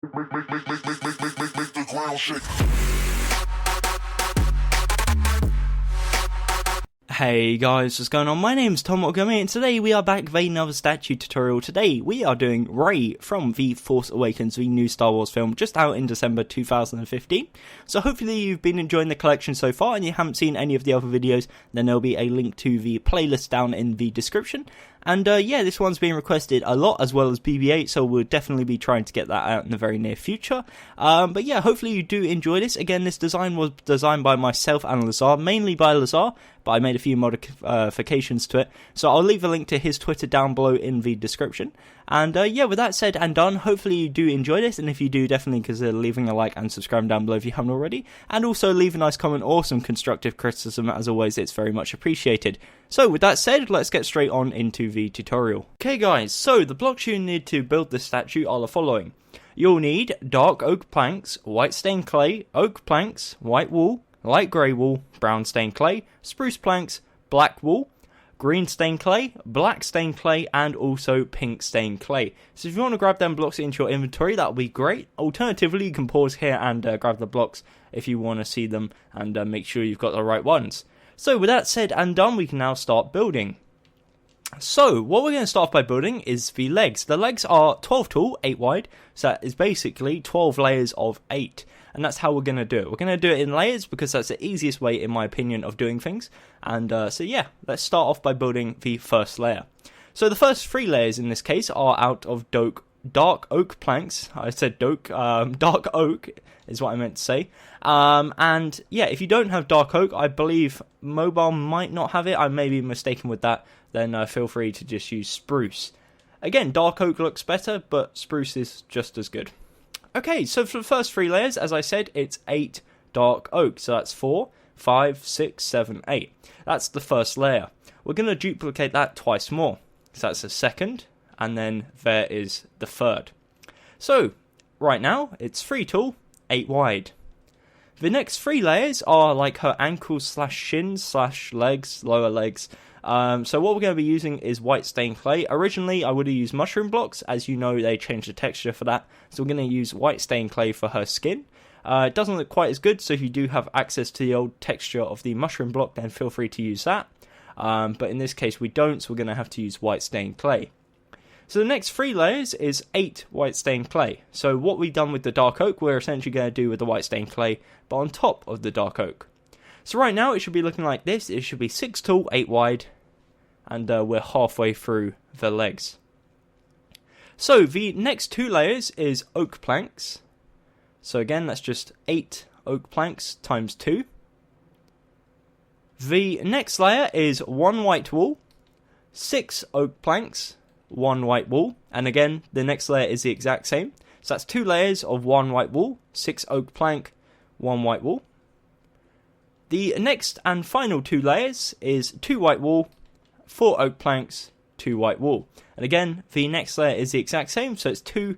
Make the ground shake. Hey guys, what's going on? My name's Gummy, and today we are back with another statue tutorial. Today we are doing Rey from The Force Awakens, the new Star Wars film, just out in December 2015. So hopefully you've been enjoying the collection so far, and you haven't seen any of the other videos, then there'll be a link to the playlist down in the description. And yeah, this one's been requested a lot, as well as BB-8, so we'll definitely be trying to get that out in the very near future. But yeah, hopefully you do enjoy this. Again, this design was designed by myself and Lazar, mainly by Lazar, but I made a few modifications to it. So I'll leave a link to his Twitter down below in the description. And yeah, with that said and done, hopefully you do enjoy this, and if you do, definitely consider leaving a like and subscribing down below if you haven't already. And also leave a nice comment or some constructive criticism, as always, it's very much appreciated. So with that said, let's get straight on into the tutorial. Okay guys, so the blocks you need to build this statue are the following. You'll need dark oak planks, white stained clay, oak planks, white wool, light grey wool, brown stained clay, spruce planks, black wool, green stained clay, black stained clay, and also pink stained clay. So if you want to grab them blocks into your inventory, that would be great. Alternatively, you can pause here and grab the blocks if you want to see them and make sure you've got the right ones. So with that said and done, we can now start building. So what we're going to start by building is the legs. The legs are 12 tall, 8 wide, so that is basically 12 layers of 8. And that's how we're going to do it. We're going to do it in layers because that's the easiest way, in my opinion, of doing things. And so yeah, let's start off by building the first layer. So the first 3 layers in this case are out of dark oak planks. I said dark oak is what I meant to say. And yeah, if you don't have dark oak, I believe mobile might not have it. I may be mistaken with that. Then feel free to just use spruce. Again, dark oak looks better, but spruce is just as good. Okay, so for the first 3 layers, as I said, it's 8 dark oak. So that's 4, 5, 6, 7, 8. That's the first layer. We're going to duplicate that twice more. So that's the second, and then there is the third. So, right now, it's 3 tall, 8 wide. The next 3 layers are like her ankles slash shins slash legs, lower legs. So what we're going to be using is white stained clay. Originally, I would have used mushroom blocks. As you know, they changed the texture for that. So we're going to use white stained clay for her skin. It doesn't look quite as good, so if you do have access to the old texture of the mushroom block, then feel free to use that. But in this case, we don't, so we're going to have to use white stained clay. So the next 3 layers is 8 white stained clay. So what we've done with the dark oak, we're essentially going to do with the white stained clay, but on top of the dark oak. So right now, it should be looking like this. It should be 6 tall, 8 wide, and we're halfway through the legs. So the next 2 layers is oak planks. So again, that's just 8 oak planks times 2. The next layer is 1 white wool, 6 oak planks, 1 white wool, and again, the next layer is the exact same. So that's 2 layers of 1 white wool, 6 oak plank, 1 white wool. The next and final 2 layers is 2 white wool, 4 oak planks, 2 white wool. And again, the next layer is the exact same, so it's 2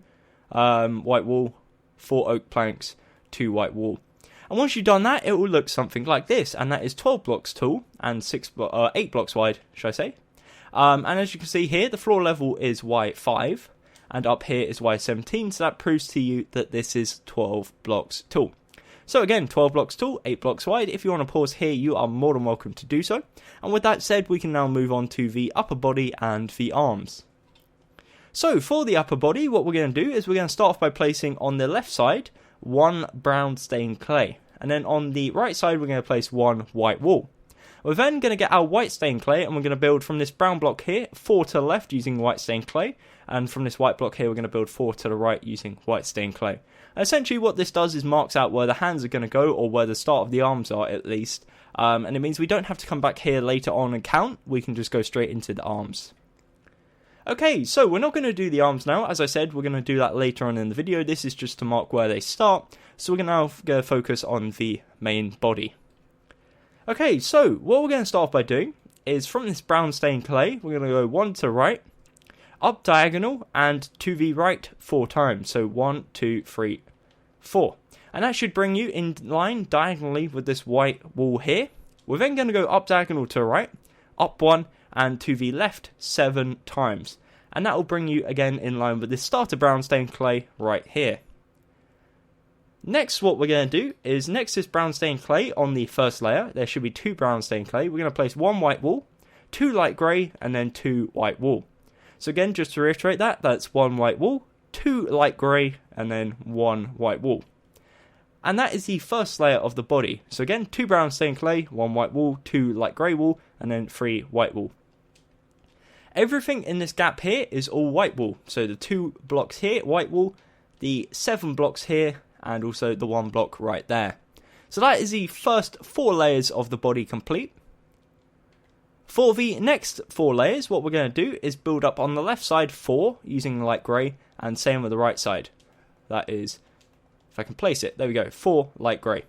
white wool, 4 oak planks, 2 white wool. And once you've done that, it will look something like this, and that is 12 blocks tall and 8 blocks wide, should I say. And as you can see here, the floor level is Y5, and up here is Y17, so that proves to you that this is 12 blocks tall. So again, 12 blocks tall, 8 blocks wide. If you want to pause here, you are more than welcome to do so. And with that said, we can now move on to the upper body and the arms. So for the upper body, what we're going to do is we're going to start off by placing on the left side 1 brown stained clay. And then on the right side, we're going to place 1 white wool. We're then going to get our white stained clay, and we're going to build from this brown block here 4 to the left using white stained clay, and from this white block here we're going to build 4 to the right using white stained clay. And essentially what this does is marks out where the hands are going to go, or where the start of the arms are at least, and it means we don't have to come back here later on and count, we can just go straight into the arms. Okay, so we're not going to do the arms now. As I said, we're going to do that later on in the video. This is just to mark where they start, so we're now going to focus on the main body. Okay, so what we're going to start off by doing is from this brown stained clay, we're going to go 1 to the right, up diagonal, and to the right 4 times. So 1, 2, 3, 4. And that should bring you in line diagonally with this white wall here. We're then going to go up diagonal to the right, up 1, and to the left 7 times. And that will bring you again in line with this starter brown stained clay right here. Next, what we're going to do is, next is brown stained clay on the first layer. There should be 2 brown stained clay. We're going to place 1 white wool, 2 light grey, and then 2 white wool. So again, just to reiterate that, that's 1 white wool, 2 light grey, and then 1 white wool. And that is the first layer of the body. So again, 2 brown stained clay, 1 white wool, 2 light grey wool, and then 3 white wool. Everything in this gap here is all white wool. So the 2 blocks here, white wool, the 7 blocks here, and also the 1 block right there. So that is the first 4 layers of the body complete. For the next 4 layers, what we're going to do is build up on the left side 4 using light grey, and same with the right side. That is, if I can place it, there we go, 4 light grey.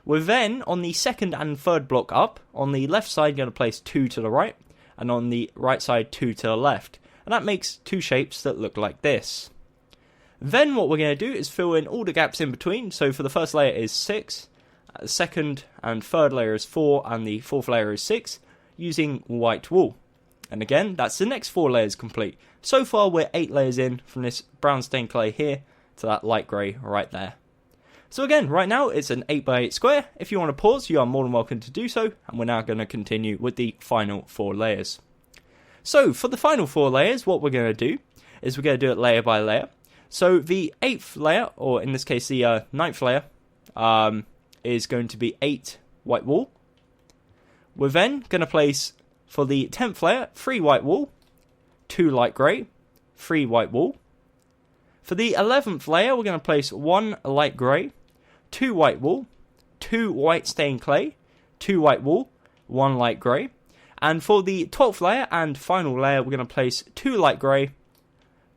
We're then, on the second and third block up, on the left side going to place 2 to the right, and on the right side 2 to the left. And that makes 2 shapes that look like this. Then what we're going to do is fill in all the gaps in between. So for the first layer is 6, the second and third layer is 4, and the fourth layer is 6, using white wool. And again, that's the next 4 layers complete. So far we're 8 layers in from this brown stained clay here to that light grey right there. So again, right now it's an 8x8 square. If you want to pause, you are more than welcome to do so. And we're now going to continue with the final 4 layers. So for the final 4 layers, what we're going to do is we're going to do it layer by layer. So the 8th layer, or in this case the 9th layer, is going to be 8 white wool. We're then going to place, for the 10th layer, 3 white wool, 2 light grey, 3 white wool. For the 11th layer, we're going to place 1 light grey, 2 white wool, 2 white stained clay, 2 white wool, 1 light grey. And for the 12th layer and final layer, we're going to place 2 light grey,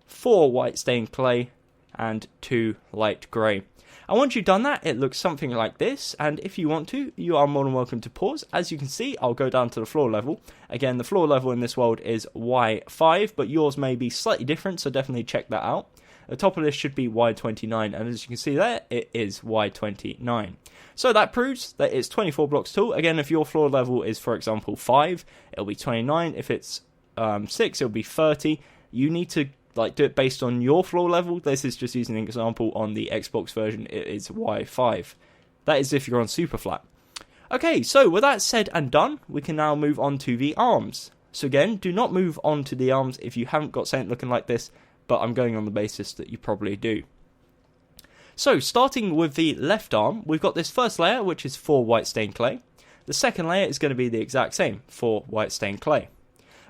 4 white stained clay, and 2 light grey. And once you've done that, it looks something like this. And if you want to, you are more than welcome to pause. As you can see, I'll go down to the floor level. Again, the floor level in this world is Y5, but yours may be slightly different, so definitely check that out. The top of this should be Y29, and as you can see there, it is Y29. So that proves that it's 24 blocks tall. Again, if your floor level is, for example, 5, it'll be 29. If it's 6, it'll be 30. You need to do it based on your floor level. This is just using an example on the Xbox version. It is Y5. That is if you're on super flat. Okay, so with that said and done, we can now move on to the arms. So again, do not move on to the arms if you haven't got something looking like this, but I'm going on the basis that you probably do. So starting with the left arm, we've got this first layer, which is 4 white stained clay. The second layer is going to be the exact same, 4 white stained clay.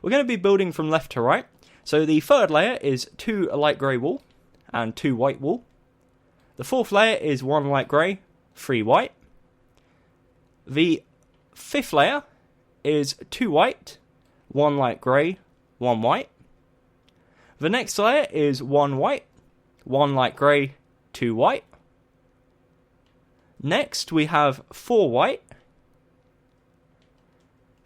We're going to be building from left to right. So the third layer is 2 light grey wool and 2 white wool. The fourth layer is 1 light grey, 3 white. The fifth layer is 2 white, 1 light grey, 1 white. The next layer is 1 white, 1 light grey, 2 white. Next we have 4 white.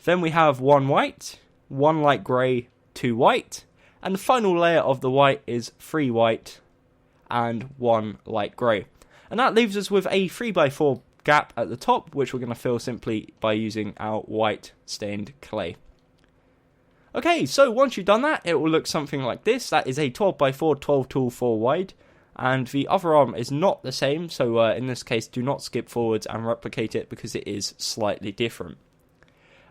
Then we have 1 white, 1 light grey, 2 white. And the final layer of the white is 3 white and 1 light grey. And that leaves us with a 3x4 gap at the top, which we're going to fill simply by using our white stained clay. Okay, so once you've done that, it will look something like this. That is a 12x4, 12 tall, 4 wide. And the other arm is not the same, so in this case, do not skip forwards and replicate it because it is slightly different.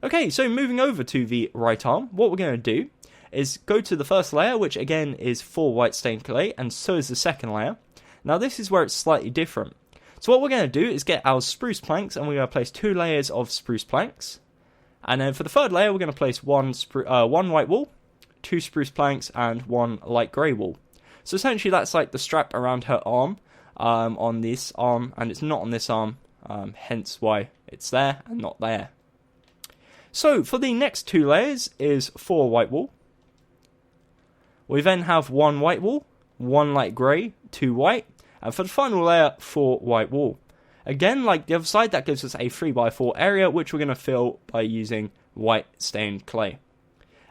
Okay, so moving over to the right arm, what we're going to do is go to the first layer, which again is 4 white stained clay, and so is the second layer. Now this is where it's slightly different. So what we're going to do is get our spruce planks, and we're going to place 2 layers of spruce planks. And then for the third layer, we're going to place 1 white wool, 2 spruce planks, and 1 light grey wool. So essentially that's like the strap around her arm on this arm, and it's not on this arm, hence why it's there and not there. So for the next 2 layers is 4 white wool. We then have 1 white wool, 1 light grey, 2 white, and for the final layer, 4 white wool. Again, like the other side, that gives us a 3x4 area, which we're going to fill by using white stained clay.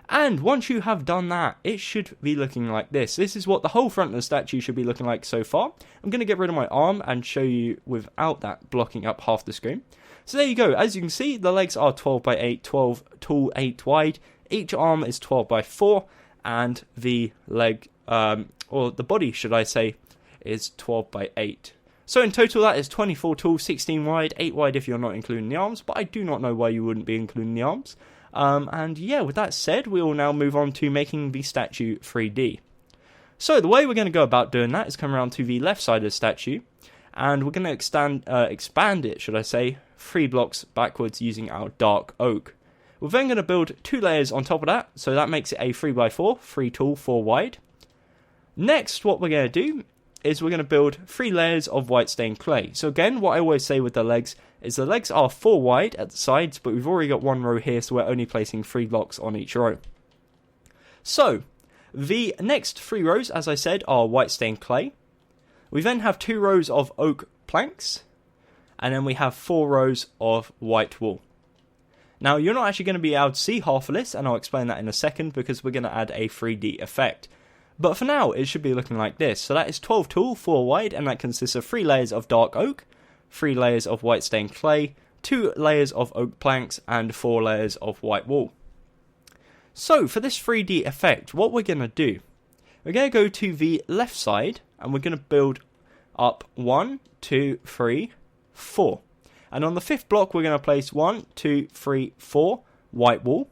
And once you have done that, it should be looking like this. This is what the whole front of the statue should be looking like so far. I'm going to get rid of my arm and show you without that blocking up half the screen. So there you go. As you can see, the legs are 12x8, 12 tall, 8 wide. Each arm is 12x4. And the leg, or the body, should I say, is 12x8. So in total that is 24 tall, 16 wide, 8 wide if you're not including the arms, but I do not know why you wouldn't be including the arms. And yeah, with that said, we will now move on to making the statue 3D. So the way we're going to go about doing that is come around to the left side of the statue, and we're going to expand it, should I say, 3 blocks backwards using our dark oak. We're then going to build 2 layers on top of that, so that makes it a 3x4, 3 tall, 4 wide. Next, what we're going to do is we're going to build 3 layers of white stained clay. So again, what I always say with the legs is the legs are 4 wide at the sides, but we've already got 1 row here, so we're only placing 3 blocks on each row. So, the next 3 rows, as I said, are white stained clay. We then have 2 rows of oak planks, and then we have 4 rows of white wool. Now, you're not actually going to be able to see half of this, and I'll explain that in a second, because we're going to add a 3D effect. But for now, it should be looking like this. So that is 12 tall, 4 wide, and that consists of 3 layers of dark oak, 3 layers of white stained clay, 2 layers of oak planks, and 4 layers of white wool. So for this 3D effect, what we're going to do, we're going to go to the left side, and we're going to build up 1, 2, 3, 4. And on the 5th block, we're going to place 1, 2, 3, 4 white wool.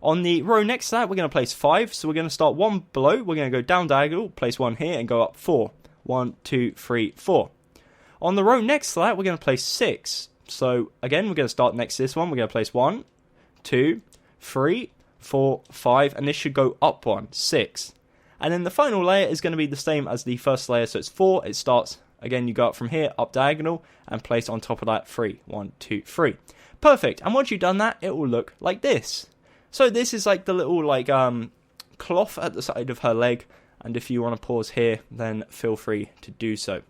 On the row next to that, we're going to place 5. So we're going to start 1 below. We're going to go down diagonal, place 1 here, and go up 4. 1, 2, 3, 4. On the row next to that, we're going to place 6. So again, we're going to start next to this one. We're going to place 1, 2, 3, 4, 5, and this should go up 1, 6. And then the final layer is going to be the same as the first layer. So it's 4. It starts, again, you go up from here, up diagonal, and place on top of that 3. 1, 2, 3. Perfect. And once you've done that, it will look like this. So this is like the little cloth at the side of her leg, and if you want to pause here, then feel free to do so.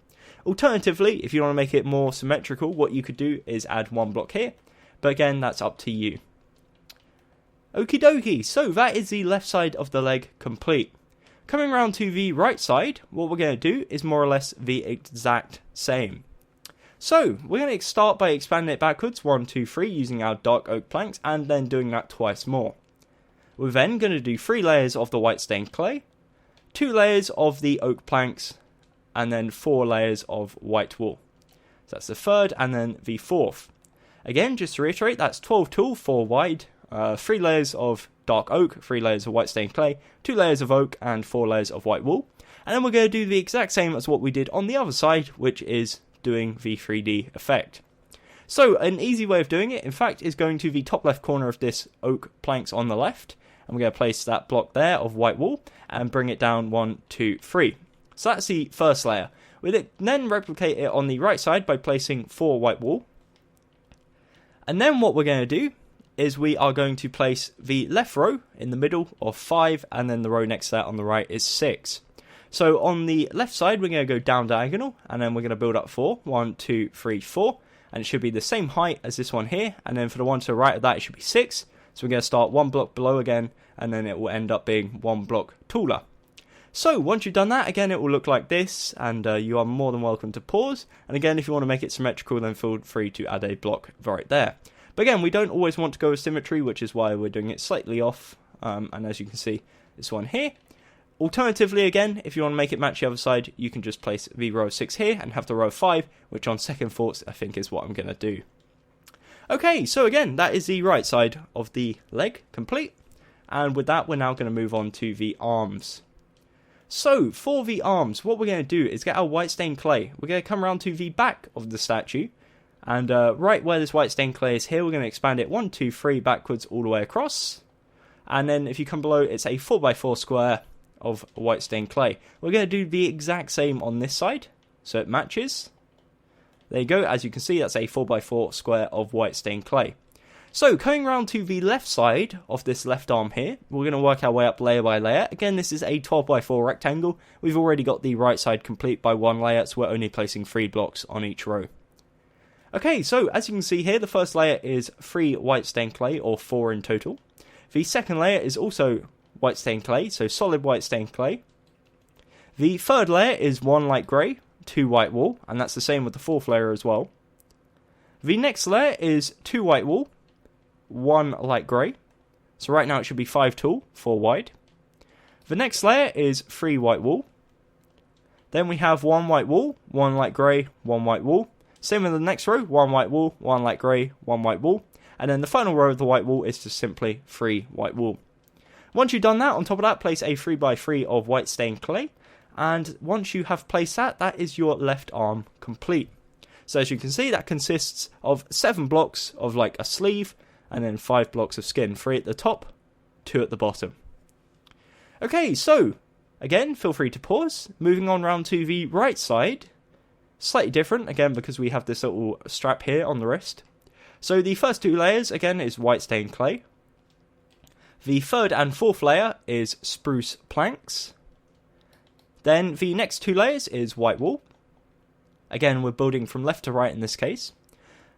Alternatively, if you want to make it more symmetrical, what you could do is add 1 block here, but again, that's up to you. Okie dokie, so that is the left side of the leg complete. Coming around to the right side, what we're going to do is more or less the exact same. So, we're going to start by expanding it backwards, 1, 2, 3, using our dark oak planks, and then doing that twice more. We're then going to do 3 layers of the white stained clay, 2 layers of the oak planks, and then 4 layers of white wool. So that's the 3rd, and then the 4th. Again, just to reiterate, that's 12 tall, 4 wide, 3 layers of dark oak, 3 layers of white stained clay, 2 layers of oak, and 4 layers of white wool. And then we're going to do the exact same as what we did on the other side, which is doing the 3D effect. So an easy way of doing it, in fact, is going to the top left corner of this oak planks on the left, and we're going to place that block there of white wool and bring it down 1, 2, 3. So that's the first layer. We'll then replicate it on the right side by placing 4 white wool. And then what we're going to do is we are going to place the left row in the middle of 5, and then the row next to that on the right is 6. So on the left side, we're going to go down diagonal, and then we're going to build up 4. 1, 2, 3, 4. And it should be the same height as this one here. And then for the one to the right of that, it should be 6. So we're going to start 1 block below again, and then it will end up being 1 block taller. So once you've done that, again, it will look like this, and you are more than welcome to pause. And again, if you want to make it symmetrical, then feel free to add a block right there. But again, we don't always want to go with symmetry, which is why we're doing it slightly off. And as you can see, this one here. Alternatively, again, if you want to make it match the other side, you can just place the row 6 here and have the row 5, which on second thoughts, I think is what I'm going to do. Okay, so again, that is the right side of the leg complete. And with that, we're now going to move on to the arms. So, for the arms, what we're going to do is get our white stained clay. We're going to come around to the back of the statue. And right where this white stained clay is here, we're going to expand it 1, 2, 3 backwards all the way across. And then if you come below, it's a 4x4 square of white stained clay. We're going to do the exact same on this side, so it matches. There you go, as you can see, that's a 4x4 square of white stained clay. So, coming around to the left side of this left arm here, we're going to work our way up layer by layer. Again, this is a 12x4 rectangle. We've already got the right side complete by 1 layer, so we're only placing 3 blocks on each row. Okay, so as you can see here, the first layer is 3 white stained clay, or 4 in total. The second layer is also white stained clay, so solid white stained clay. The third layer is 1 light grey, 2 white wool, and that's the same with the fourth layer as well. The next layer is 2 white wool, 1 light grey. So right now it should be 5 tall, 4 wide. The next layer is 3 white wool, Then we have one white wall, one light grey, one white wall. Same with the next row, one white wall, one light grey, one white wall. And then the final row of the white wall is just simply 3 white wall. Once you've done that, on top of that, place a 3x3 of white stained clay. And once you have placed that, that is your left arm complete. So as you can see, that consists of 7 blocks of like a sleeve, and then 5 blocks of skin, 3 at the top, 2 at the bottom. Okay, so again, feel free to pause. Moving on round to the right side, slightly different, again, because we have this little strap here on the wrist. So the first 2 layers, again, is white stained clay. The third and fourth layer is spruce planks. Then the next 2 layers is white wool. Again, we're building from left to right in this case.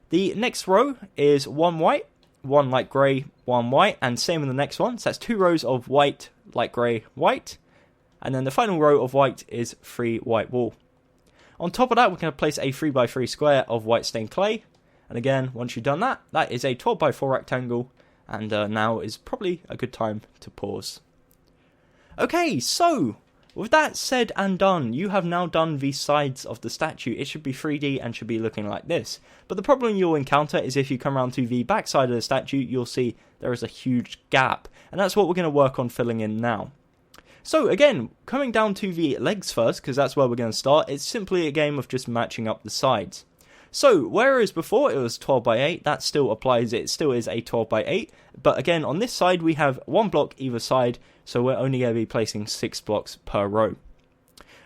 The next row is 1 white, 1 light grey, 1 white, and same in the next one. So that's 2 rows of white, light grey, white. And then the final row of white is 3 white wool. On top of that, we're going to place a 3x3 square of white stained clay. And again, once you've done that, that is a 12x4 rectangle. And now is probably a good time to pause. Okay, so with that said and done, you have now done the sides of the statue. It should be 3D and should be looking like this. But the problem you'll encounter is if you come around to the back side of the statue, you'll see there is a huge gap. And that's what we're going to work on filling in now. So again, coming down to the legs first, because that's where we're going to start, it's simply a game of just matching up the sides. So, whereas before it was 12x8, that still applies, it still is a 12x8, but again, on this side we have 1 block either side, so we're only going to be placing 6 blocks per row.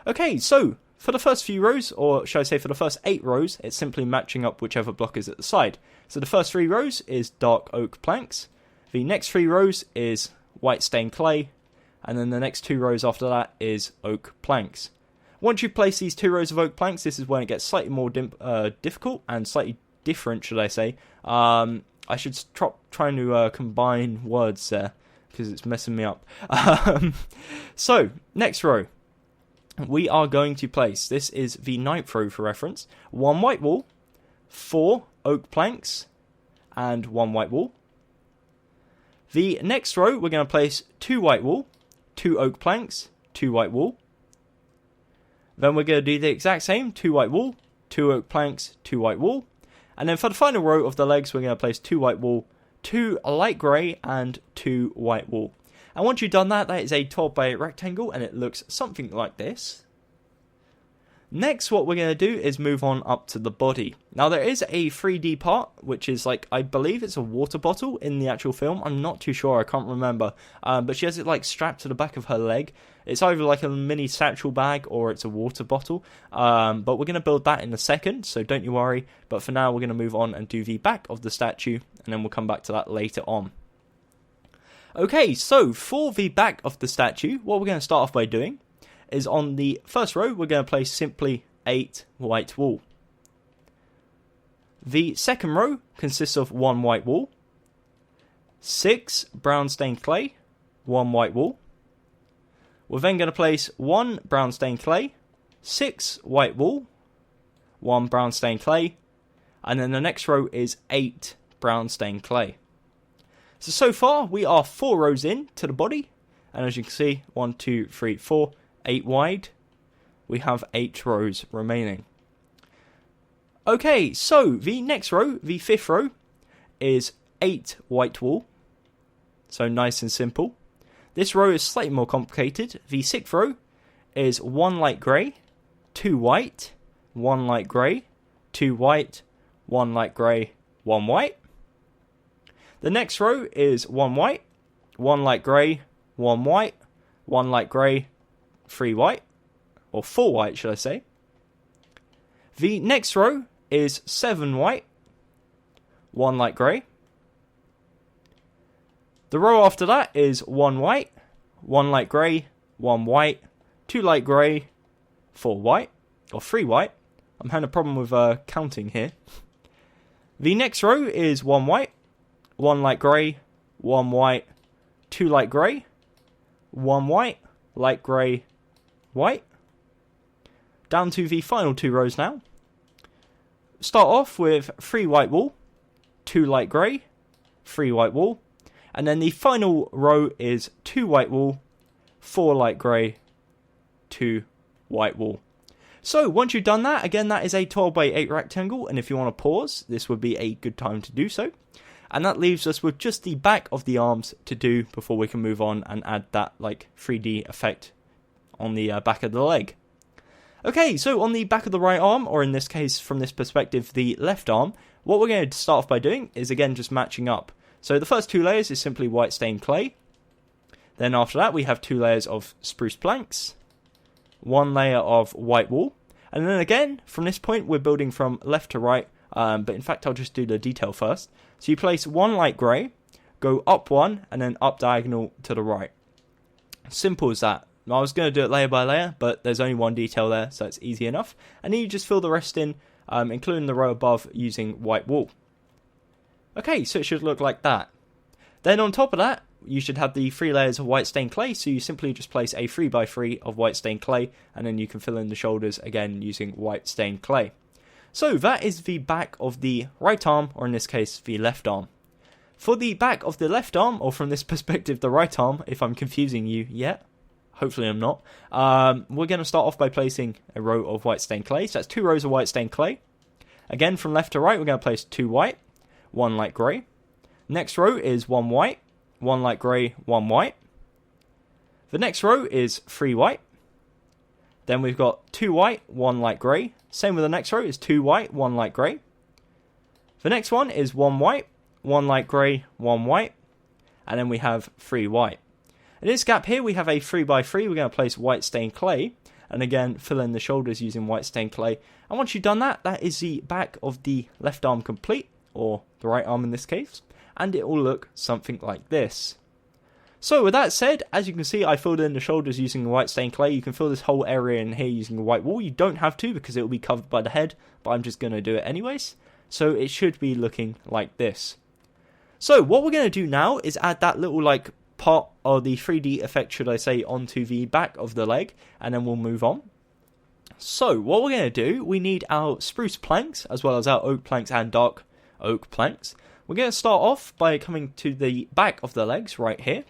Okay, so, for the first few rows, or should I say for the first 8 rows, it's simply matching up whichever block is at the side. So the first 3 rows is dark oak planks, the next 3 rows is white stained clay, and then the next 2 rows after that is oak planks. Once you place these 2 rows of oak planks, this is when it gets slightly more difficult and slightly different, should I say. I should stop trying to combine words there because it's messing me up. So, next row. We are going to place, this is the 9th row for reference, 1 white wool, 4 oak planks, and 1 white wool. The next row, we're going to place 2 white wool, 2 oak planks, 2 white wool. Then we're going to do the exact same, 2 white wool, 2 oak planks, 2 white wool. And then for the final row of the legs, we're going to place 2 white wool, 2 light grey, and 2 white wool. And once you've done that, that is a 12x8 rectangle, and it looks something like this. Next, what we're going to do is move on up to the body. Now, there is a 3D part, which is like, I believe it's a water bottle in the actual film. I'm not too sure, I can't remember. But she has it like strapped to the back of her leg. It's either like a mini satchel bag or it's a water bottle. But we're going to build that in a second, so don't you worry. But for now, we're going to move on and do the back of the statue, and then we'll come back to that later on. Okay, so for the back of the statue, what we're going to start off by doing is on the first row, we're going to place simply 8 white wool. The second row consists of 1 white wool, 6 brown stained clay, 1 white wool. We're then going to place 1 brown stained clay, 6 white wool, 1 brown stained clay, and then the next row is 8 brown stained clay. So far we are 4 rows in to the body, and as you can see, 1, 2, 3, 4, 8 wide, we have 8 rows remaining. Okay, so the next row, the 5th row, is 8 white wool. So nice and simple. This row is slightly more complicated. The 6th row is 1 light grey, 2 white, 1 light grey, 2 white, 1 light grey, 1 white. The next row is 1 white, 1 light grey, 1 white, 1 light grey, 3 white, or 4 white should I say. The next row is 7 white, 1 light grey. The row after that is 1 white, 1 light grey, 1 white, 2 light grey, 4 white, or 3 white. I'm having a problem with counting here. The next row is 1 white, 1 light grey, 1 white, 2 light grey, 1 white, light grey, white. Down to the final 2 rows now. Start off with 3 white wool, 2 light grey, 3 white wool, and then the final row is 2 white wool, 4 light grey, 2 white wool. So once you've done that, again, that is a 12x8 rectangle, and if you want to pause, this would be a good time to do so. And that leaves us with just the back of the arms to do before we can move on and add that like 3D effect on the back of the leg. Okay, so on the back of the right arm, or in this case from this perspective the left arm, what we're going to start off by doing is again just matching up. So the first 2 layers is simply white stained clay. Then after that we have 2 layers of spruce planks, 1 layer of white wool, and then again from this point we're building from left to right, but in fact I'll just do the detail first. So you place 1 light grey, go up 1, and then up diagonal to the right. Simple as that. I was going to do it layer by layer, but there's only 1 detail there, so it's easy enough. And then you just fill the rest in, including the row above, using white wool. Okay, so it should look like that. Then on top of that, you should have the 3 layers of white stained clay, so you simply just place a 3x3 of white stained clay, and then you can fill in the shoulders again using white stained clay. So that is the back of the right arm, or in this case the left arm. For the back of the left arm, or from this perspective the right arm, if I'm confusing you yet, hopefully I'm not, we're going to start off by placing a row of white stained clay. So that's 2 rows of white stained clay. Again from left to right we're going to place 2 white, 1 light grey. Next row is 1 white, 1 light grey, 1 white. The next row is 3 white. Then we've got 2 white, 1 light grey. Same with the next row is 2 white, 1 light grey. The next one is 1 white, 1 light grey, 1 white. And then we have 3 white. In this gap here we have a 3x3. We're going to place white stained clay. And again fill in the shoulders using white stained clay. And once you've done that, that is the back of the left arm complete. Or the right arm in this case. And it will look something like this. So with that said, as you can see I filled in the shoulders using the white stained clay. You can fill this whole area in here using the white wool. You don't have to because it will be covered by the head, but I'm just going to do it anyways. So it should be looking like this. So what we're going to do now is add that little like part of the 3D effect, should I say, onto the back of the leg, and then we'll move on. So what we're going to do, we need our spruce planks as well as our oak planks and dark oak planks. We're going to start off by coming to the back of the legs right here,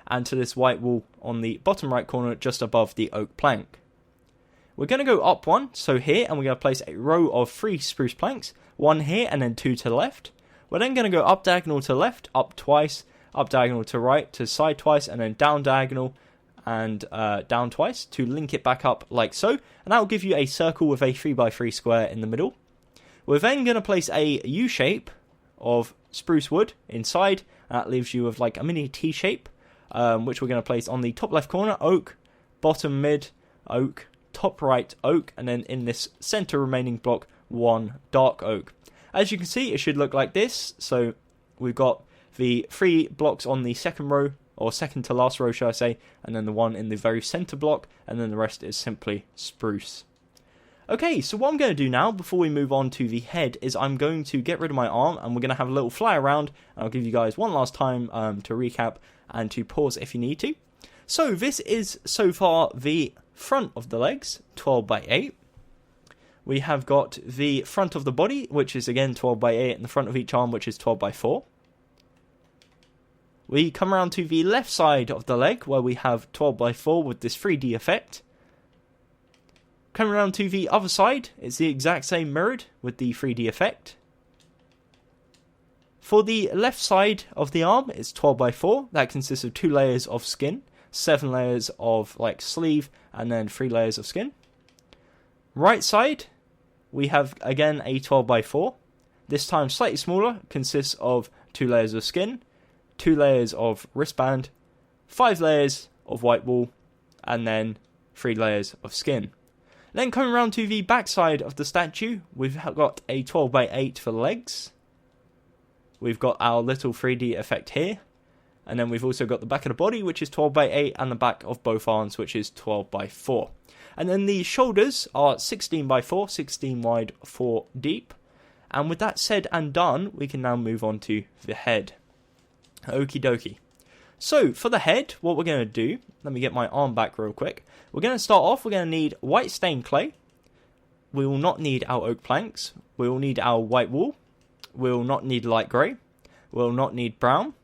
and to this white wool on the bottom right corner just above the oak plank. We're going to go up 1, so here, and we're going to place a row of 3 spruce planks, 1 here and then 2 to the left. We're then going to go up diagonal to left, up twice, up diagonal to right, to side twice, and then down diagonal and down twice to link it back up like so, and that will give you a circle with a 3x3 square in the middle. We're then going to place a U shape of spruce wood inside, and that leaves you with like a mini T shape. Which we're going to place on the top left corner, oak, bottom mid, oak, top right, oak, and then in this center remaining block, 1 dark oak. As you can see, it should look like this. So we've got the 3 blocks on the second row, or second to last row, shall I say, and then the one in the very center block, and then the rest is simply spruce. Okay, so what I'm going to do now, before we move on to the head, is I'm going to get rid of my arm, and we're going to have a little fly around, and I'll give you guys one last time to recap, and to pause if you need to. So this is so far the front of the legs, 12x8. We have got the front of the body, which is again 12x8, and the front of each arm, which is 12x4. We come around to the left side of the leg, where we have 12x4 with this 3D effect. Coming around to the other side, it's the exact same mirrored with the 3D effect. For the left side of the arm, it's 12x4. That consists of 2 layers of skin, 7 layers of like sleeve, and then 3 layers of skin. Right side, we have again a 12x4. This time slightly smaller, consists of 2 layers of skin, 2 layers of wristband, 5 layers of white wool, and then 3 layers of skin. Then coming around to the back side of the statue, we've got a 12x8 for the legs. We've got our little 3D effect here. And then we've also got the back of the body, which is 12x8, and the back of both arms, which is 12x4. And then the shoulders are 16x4, 16 wide, 4 deep. And with that said and done, we can now move on to the head. Okie dokie. So, for the head, what we're going to do, let me get my arm back real quick. We're going to start off, we're going to need white stained clay. We will not need our oak planks. We will need our white wool. We will not need light grey. We will not need brown.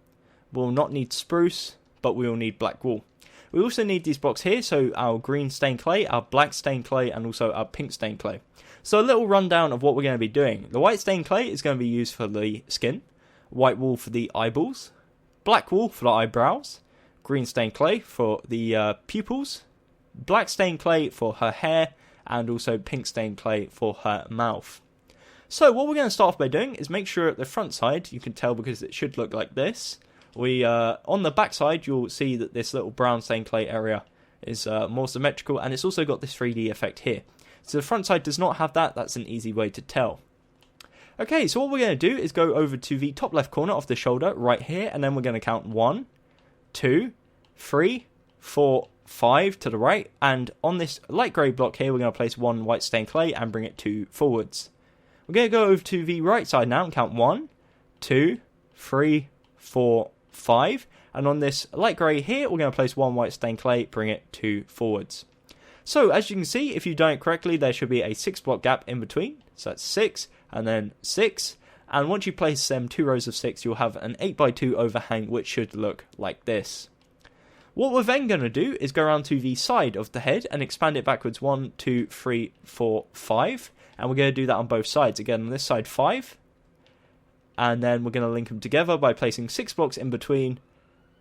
We will not need spruce, but we will need black wool. We also need these blocks here, so our green stained clay, our black stained clay, and also our pink stained clay. So a little rundown of what we're going to be doing. The white stained clay is going to be used for the skin, white wool for the eyeballs, black wool for the eyebrows, green stained clay for the pupils, black stained clay for her hair, and also pink stained clay for her mouth. So what we're going to start off by doing is make sure at the front side, you can tell because it should look like this, on the back side you'll see that this little brown stained clay area is more symmetrical, and it's also got this 3D effect here. So the front side does not have that. That's an easy way to tell. Okay, so what we're going to do is go over to the top left corner of the shoulder right here, and then we're going to count 1, 2, 3, 4, 5 to the right, and on this light grey block here we're going to place 1 white stained clay and bring it 2 forwards. We're going to go over to the right side now and count 1, 2, 3, 4, 5, and on this light grey here we're going to place 1 white stained clay, bring it 2 forwards. So as you can see, if you've done it correctly, there should be a 6 block gap in between, so that's 6 and then 6, and once you place them 2 rows of 6 you'll have an 8x2 overhang which should look like this. What we're then going to do is go around to the side of the head and expand it backwards 1, 2, 3, 4, 5, and we're going to do that on both sides. Again, on this side 5, and then we're going to link them together by placing 6 blocks in between,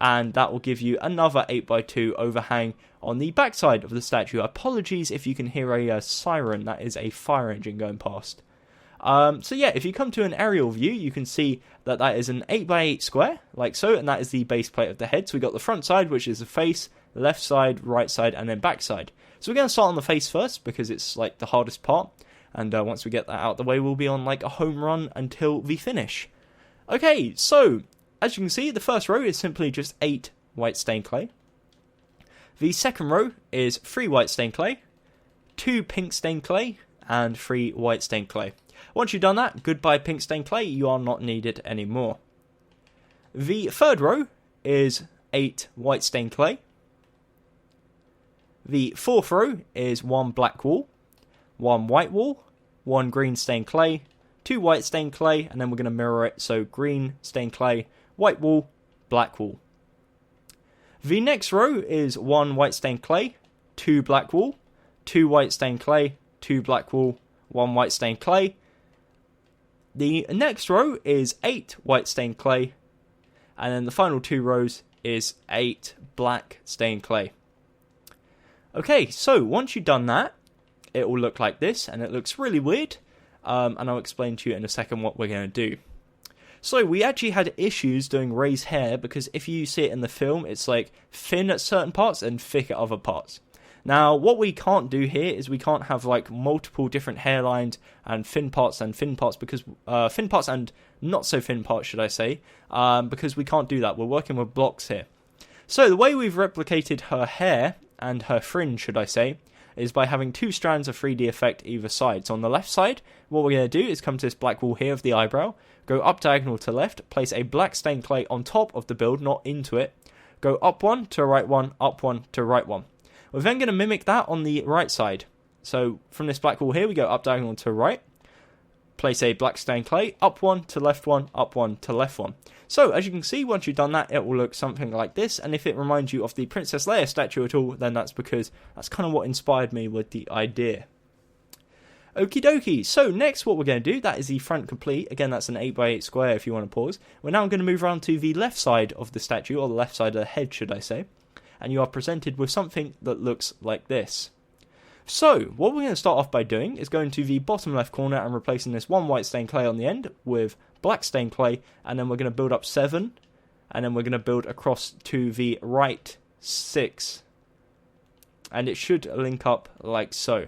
and that will give you another 8x2 overhang on the back side of the statue. Apologies if you can hear a siren, that is a fire engine going past. So yeah, if you come to an aerial view, you can see that that is an 8x8 square, like so, and that is the base plate of the head. So we've got the front side, which is the face, left side, right side, and then back side. So we're going to start on the face first, because it's like the hardest part, and once we get that out of the way, we'll be on like a home run until the finish. Okay, so as you can see, the first row is simply just 8 white stained clay. The second row is 3 white stained clay, 2 pink stained clay, and 3 white stained clay. Once you've done that, goodbye pink stained clay, you are not needed anymore. The third row is 8 white stained clay. The fourth row is 1 black wool, 1 white wool, 1 green stained clay, 2 white stained clay, and then we're going to mirror it, so green stained clay, white wool, black wool. The next row is 1 white stained clay, 2 black wool, 2 white stained clay, 2 black wool, 1 white stained clay. The next row is 8 white stained clay, and then the final 2 rows is 8 black stained clay. Okay, so once you've done that, it will look like this, and it looks really weird, and I'll explain to you in a second what we're going to do. So we actually had issues doing Ray's hair, because if you see it in the film, it's like thin at certain parts and thick at other parts. Now, what we can't do here is we can't have like multiple different hairlines and thin parts because thin parts and not so thin parts, should I say, because we can't do that. We're working with blocks here. So the way we've replicated her hair and her fringe, should I say, is by having 2 strands of 3D effect either side. So on the left side, what we're going to do is come to this black wool here of the eyebrow, go up diagonal to left, place a black stained clay on top of the build, not into it, go up 1 to right 1, up 1 to right 1. We're then going to mimic that on the right side. So from this black wool here, we go up diagonal to right, place a black stained clay, up 1 to left 1, up 1 to left 1. So as you can see, once you've done that, it will look something like this. And if it reminds you of the Princess Leia statue at all, then that's because that's kind of what inspired me with the idea. Okie dokie, so next what we're going to do, that is the front complete. Again, that's an 8x8 square if you want to pause. We're now going to move around to the left side of the statue, or the left side of the head, should I say. And you are presented with something that looks like this. So, what we're going to start off by doing is going to the bottom left corner and replacing this 1 white stained clay on the end with black stained clay, and then we're going to build up 7, and then we're going to build across to the right 6. And it should link up like so.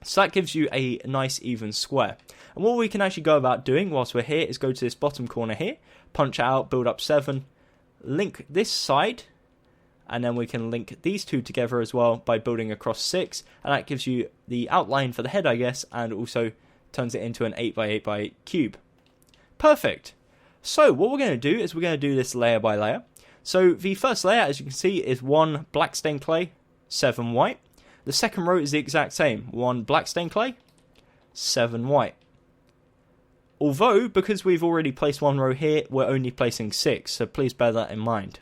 So that gives you a nice even square. And what we can actually go about doing whilst we're here is go to this bottom corner here, punch it out, build up 7, link this side, and then we can link these 2 together as well by building across 6, and that gives you the outline for the head, I guess, and also turns it into an 8x8x8 cube. Perfect. So what we're going to do is we're going to do this layer by layer. So the first layer, as you can see, is 1 black stained clay, 7 white. The second row is the exact same, 1 black stained clay, 7 white. Although, because we've already placed 1 row here, we're only placing 6, so please bear that in mind.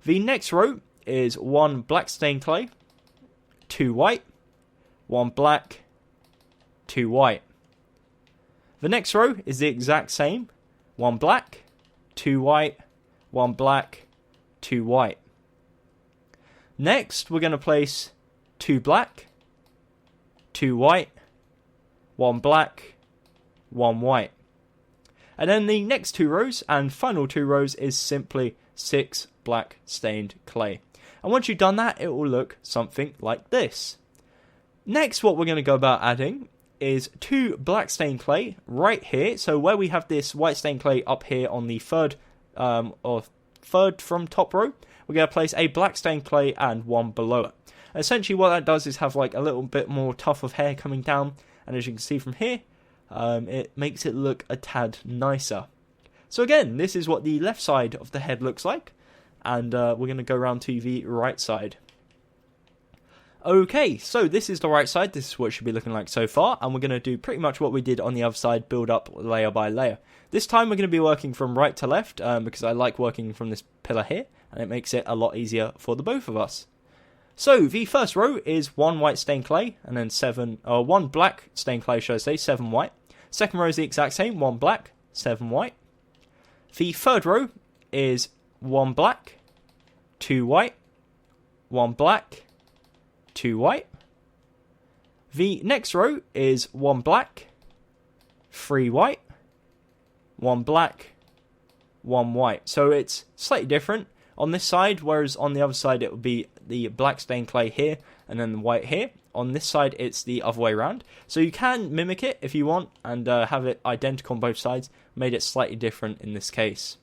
The next row is 1 black stained clay, 2 white, 1 black, 2 white. The next row is the exact same. 1 black, 2 white, 1 black, 2 white. Next, we're going to place 2 black, 2 white, 1 black, 1 white. And then the next 2 rows and final 2 rows is simply 6 black stained clay. And once you've done that, it will look something like this. Next, what we're going to go about adding is 2 black stained clay right here. So where we have this white stained clay up here on the third from top row, we're going to place a black stained clay and 1 below it. Essentially what that does is have like a little bit more tuft of hair coming down, and as you can see from here, it makes it look a tad nicer. So again, this is what the left side of the head looks like, and we're going to go around to the right side. Okay, so this is the right side. This is what it should be looking like so far, and we're going to do pretty much what we did on the other side, build up layer by layer. This time we're going to be working from right to left, because I like working from this pillar here, and it makes it a lot easier for the both of us. So the first row is 1 white stained clay, and then 1 black stained clay, should I say, 7 white. Second row is the exact same, 1 black, 7 white. The third row is 1 black, 2 white, 1 black, 2 white. The next row is 1 black, 3 white, 1 black, 1 white. So it's slightly different on this side, whereas on the other side it would be the black stained clay here and then the white here. On this side it's the other way around. So you can mimic it if you want and have it identical on both sides, made it slightly different in this case.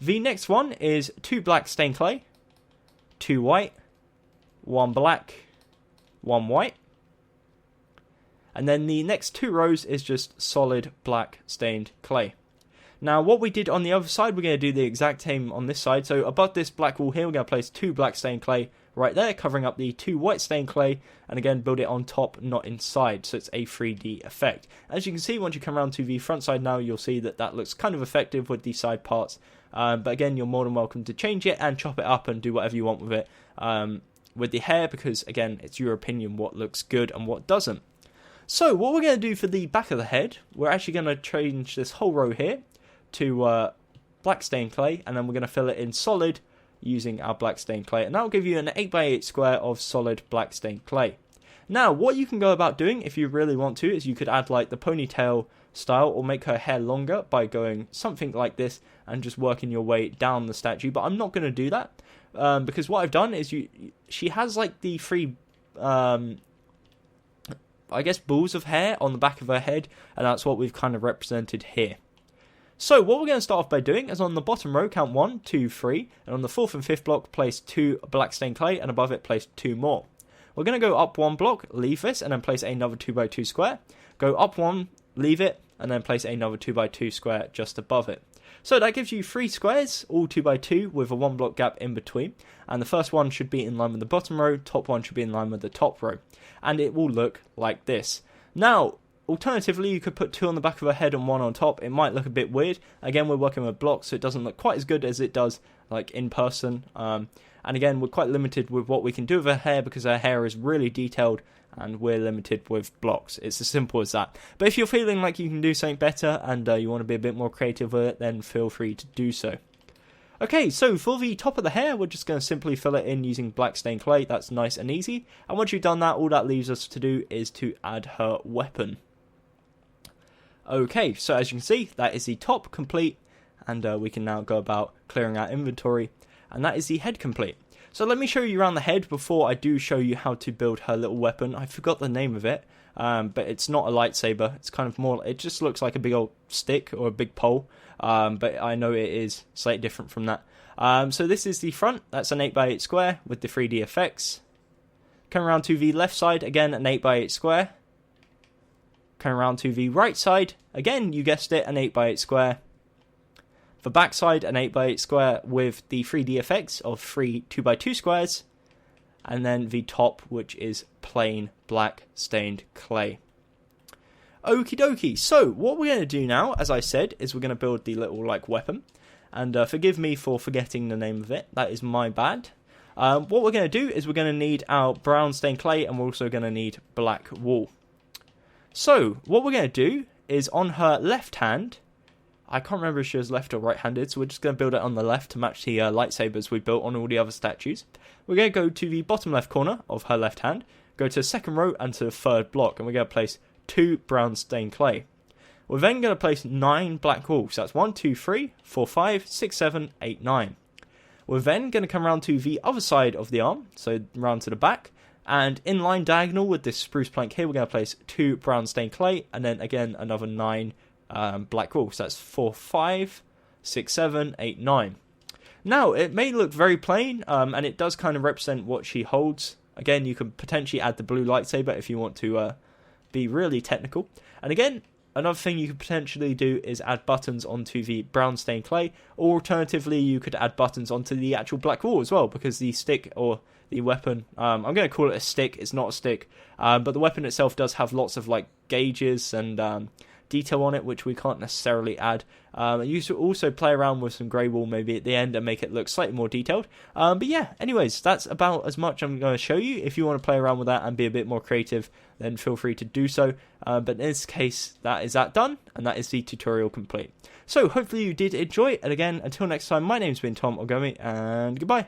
The next one is 2 black stained clay, 2 white, 1 black, 1 white. And then the next 2 rows is just solid black stained clay. Now what we did on the other side, we're going to do the exact same on this side. So above this black wall here, we're going to place 2 black stained clay right there, covering up the 2 white stained clay, and again build it on top, not inside, so it's a 3D effect. As you can see, once you come around to the front side now, you'll see that that looks kind of effective with the side parts. But again, you're more than welcome to change it and chop it up and do whatever you want with it. With the hair, because again, it's your opinion what looks good and what doesn't. So what we're going to do for the back of the head, we're actually going to change this whole row here to black stained clay, and then we're going to fill it in solid using our black stained clay, and that will give you an 8x8 square of solid black stained clay. Now what you can go about doing if you really want to is you could add like the ponytail style or make her hair longer by going something like this and just working your way down the statue, but I'm not going to do that. Because what I've done is she has like the 3 I guess balls of hair on the back of her head, and that's what we've kind of represented here. So what we're going to start off by doing is on the bottom row count 1, 2, 3, and on the 4th and 5th block place 2 black stained clay, and above it place 2 more. We're going to go up 1 block, leave this, and then place another 2x2 square. Go up 1, leave it, and then place another 2x2 square just above it. So that gives you 3 squares, all 2x2 with a 1 block gap in between, and the first one should be in line with the bottom row, top one should be in line with the top row, and it will look like this. Now alternatively, you could put 2 on the back of her head and 1 on top. It might look a bit weird. Again, we're working with blocks, so it doesn't look quite as good as it does like in person. And again, we're quite limited with what we can do with her hair because her hair is really detailed and we're limited with blocks. It's as simple as that. But if you're feeling like you can do something better and you want to be a bit more creative with it, then feel free to do so. Okay, so for the top of the hair, we're just going to simply fill it in using black stained clay. That's nice and easy. And once you've done that, all that leaves us to do is to add her weapon. Okay, so as you can see, that is the top complete, and we can now go about clearing our inventory, and that is the head complete. So let me show you around the head before I do show you how to build her little weapon. I forgot the name of it, but it's not a lightsaber. It's kind of more, it just looks like a big old stick or a big pole, but I know it is slightly different from that. So this is the front. That's an 8x8 square with the 3D effects. Coming around to the left side, again an 8x8 square. Coming around to the right side, again, you guessed it, an 8x8 square. The back side, an 8x8 square with the 3D effects of 3 2x2 squares. And then the top, which is plain black stained clay. Okie dokie. So what we're going to do now, as I said, is we're going to build the little like weapon. And forgive me for forgetting the name of it. That is my bad. What we're going to do is we're going to need our brown stained clay, and we're also going to need black wool. So what we're going to do is on her left hand, I can't remember if she was left or right-handed, so we're just going to build it on the left to match the lightsabers we built on all the other statues. We're going to go to the bottom left corner of her left hand, go to the second row and to the third block, and we're going to place 2 brown stained clay. We're then going to place 9 black wool, so that's 1, 2, 3, 4, 5, 6, 7, 8, 9. We're then going to come around to the other side of the arm, so round to the back, and in line diagonal with this spruce plank here, we're going to place 2 brown stained clay, and then again another 9 black wool, so that's 4, 5, 6, 7, 8, 9. Now, it may look very plain, and it does kind of represent what she holds. Again, you can potentially add the blue lightsaber if you want to be really technical. And again, another thing you could potentially do is add buttons onto the brown stained clay, or alternatively, you could add buttons onto the actual black wool as well, because the stick or the weapon, I'm going to call it a stick, it's not a stick, but the weapon itself does have lots of like gauges and detail on it, which we can't necessarily add. You should also play around with some grey wool maybe at the end and make it look slightly more detailed. But yeah, anyways, that's about as much I'm going to show you. If you want to play around with that and be a bit more creative, then feel free to do so. But in this case, that is that done, and that is the tutorial complete. So hopefully you did enjoy it, and again, until next time, my name's been Tom or Gummy, and goodbye.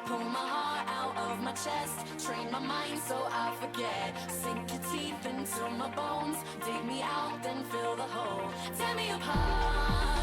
Pull my heart out of my chest, train my mind so I forget. Sink your teeth into my bones, dig me out, then fill the hole. Tear me apart.